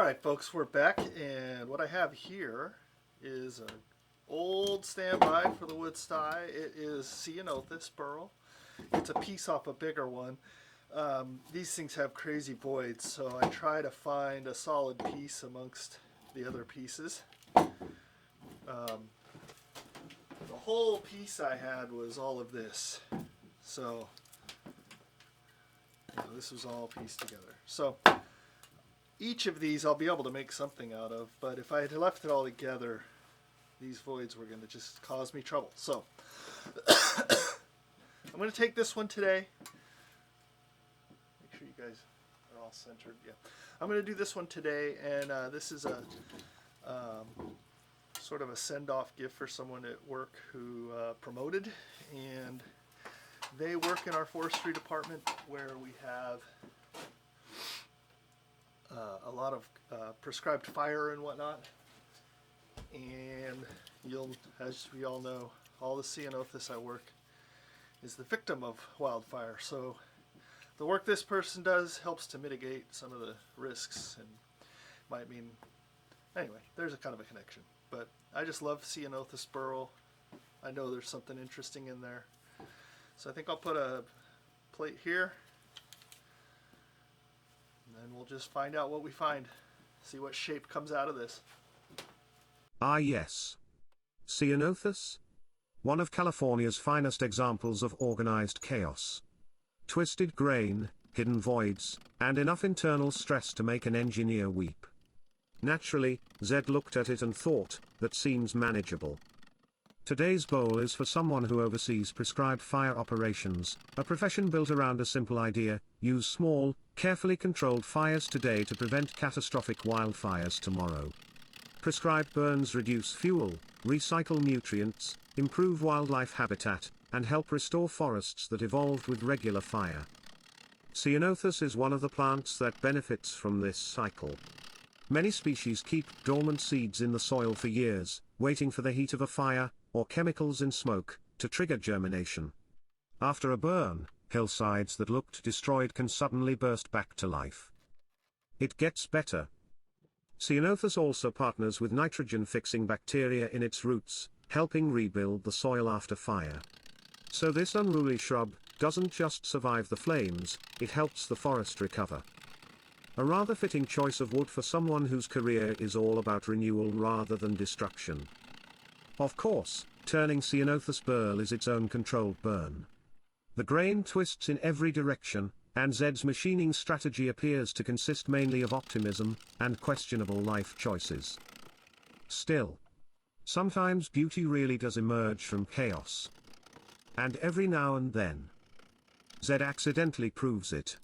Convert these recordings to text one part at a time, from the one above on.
Alright folks, we're back, and what I have here is an old standby for the Woodsty. It is Ceanothus burl. It's a piece off a bigger one. These things have crazy voids, so I try to find a solid piece amongst the other pieces. The whole piece I had was all of this, so this was all pieced together. So each of these I'll be able to make something out of, but if I had left it all together, these voids were going to just cause me trouble. So I'm going to take this one today. Make sure you guys are all centered. Yeah, I'm going to do this one today, and this is a sort of a send-off gift for someone at work who promoted, and they work in our forestry department where we have a lot of prescribed fire and whatnot, and as we all know, all the Ceanothus I work is the victim of wildfire. So the work this person does helps to mitigate some of the risks, and might mean, anyway, there's a kind of a connection. But I just love Ceanothus burl. I know there's something interesting in there, so I think I'll put a plate here. And we'll just find out what we find. See what shape comes out of this. Ah yes. Ceanothus? One of California's finest examples of organized chaos. Twisted grain, hidden voids, and enough internal stress to make an engineer weep. Naturally, Zed looked at it and thought, that seems manageable. Today's bowl is for someone who oversees prescribed fire operations, a profession built around a simple idea: use small, carefully controlled fires today to prevent catastrophic wildfires tomorrow. Prescribed burns reduce fuel, recycle nutrients, improve wildlife habitat, and help restore forests that evolved with regular fire. Ceanothus is one of the plants that benefits from this cycle. Many species keep dormant seeds in the soil for years, waiting for the heat of a fire, or chemicals in smoke, to trigger germination. After a burn, hillsides that looked destroyed can suddenly burst back to life. It gets better. Ceanothus also partners with nitrogen-fixing bacteria in its roots, helping rebuild the soil after fire. So this unruly shrub doesn't just survive the flames, it helps the forest recover. A rather fitting choice of wood for someone whose career is all about renewal rather than destruction. Of course, turning Ceanothus burl is its own controlled burn. The grain twists in every direction, and Zed's machining strategy appears to consist mainly of optimism and questionable life choices. Still, sometimes beauty really does emerge from chaos. And every now and then, Zed accidentally proves it.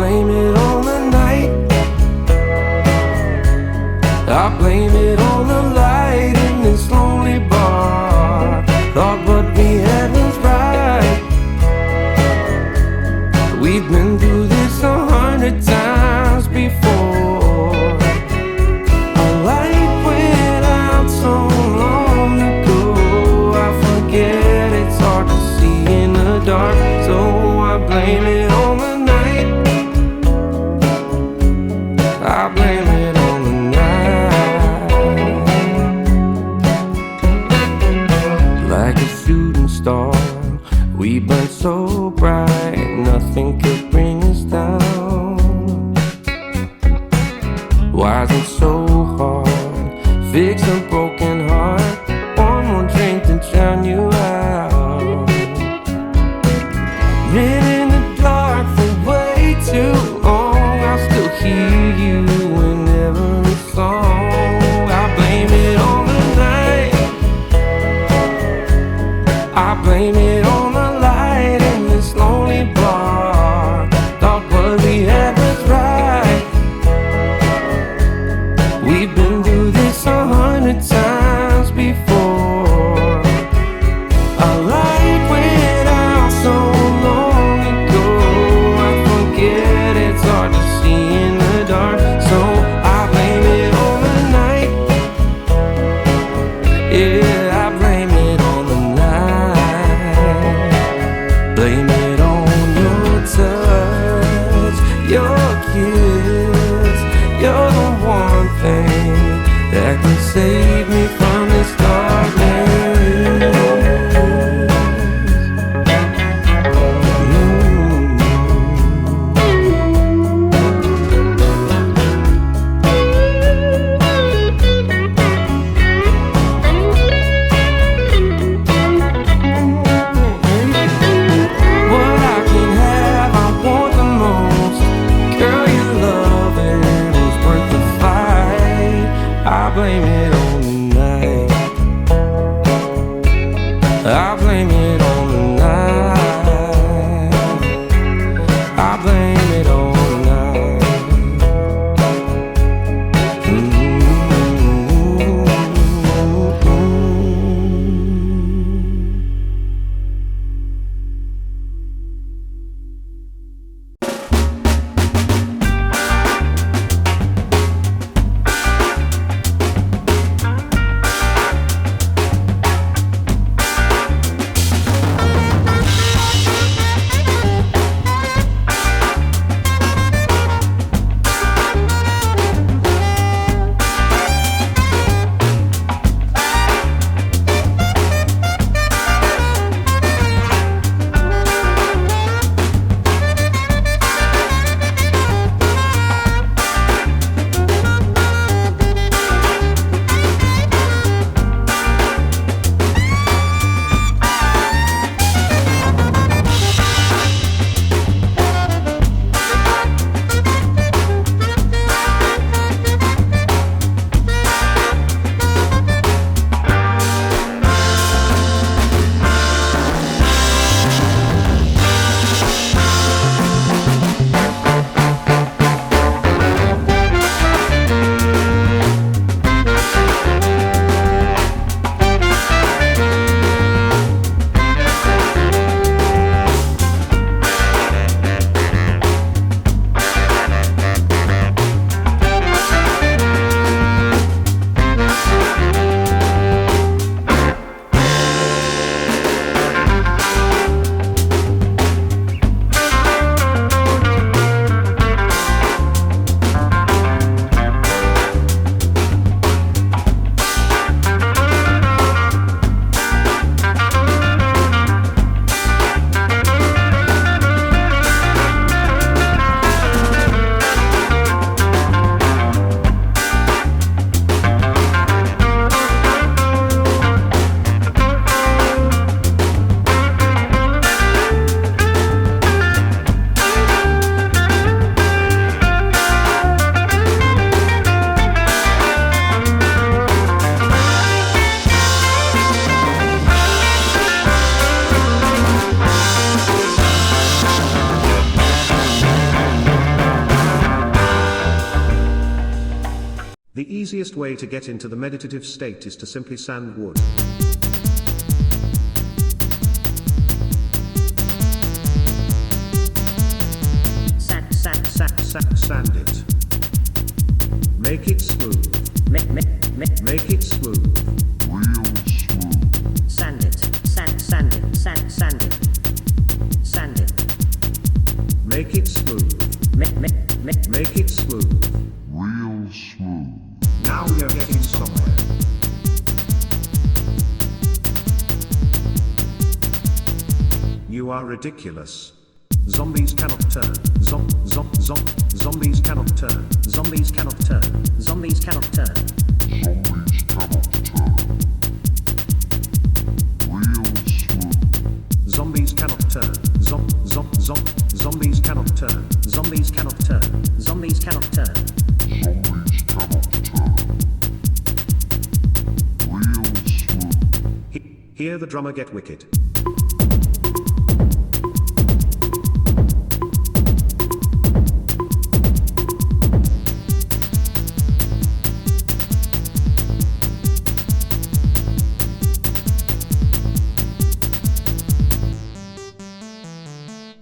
blame it on the night. I blame it on the light in this lonely bar. Thought what we had was right. We've been through this 100 times before. A light went out so long ago. I forget it's hard to see in the dark, so I blame it on the night. I blame it on the night. Like a shooting star, we burned so bright, nothing could bring us down. Why is it so hard? Fix a broken heart. One more drink to drown you out. Been in the dark for way too long. I still hear you in every song. I blame it on the night. I blame it on the light in this lonely bar. Thought what we had was right. We've been through this 100 times before. A light went out so long ago. I forget it's hard to see in the dark, so I blame it on the night. Yeah, I blame it on the night. Blame it on your touch, your kiss. You're the one thing that can save me from this darkness. What I can have, I want the most. Girl, your loving was worth the fight. I blame it on the night. I blame it on the night. I blame it on the night. easiest way to get into the meditative state is to simply sand wood. Sand it. Make it smooth. Make it smooth. Real smooth. Sand it. Sand it. Sand it. Sand it. Make it smooth. Make it smooth. Real smooth. Now we are getting somewhere. You are ridiculous. Zombies cannot turn. Zombies cannot turn. Zombies cannot turn. Zombies cannot turn. Zombies cannot turn. Real smooth. Zombies cannot turn. Zombies cannot turn. Zombies cannot turn. Zombies cannot turn. Zombies cannot turn. Real smooth. Hear the drummer get wicked.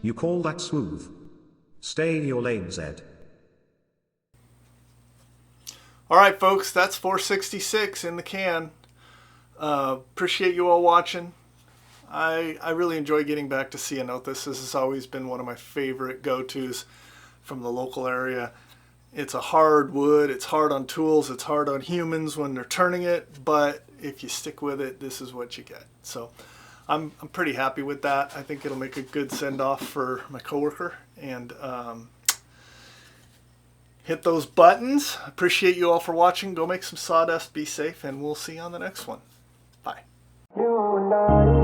You call that smooth? Stay in your lane, Zed. All right, folks, that's 466 in the can. Appreciate you all watching. I really enjoy getting back to Ceanothus. This has always been one of my favorite go-tos from the local area. It's a hard wood, it's hard on tools, it's hard on humans when they're turning it, but if you stick with it, this is what you get. So I'm pretty happy with that. I think it'll make a good send-off for my coworker. And hit those buttons. Appreciate you all for watching. Go make some sawdust, be safe, and we'll see you on the next one. Bye. You and I.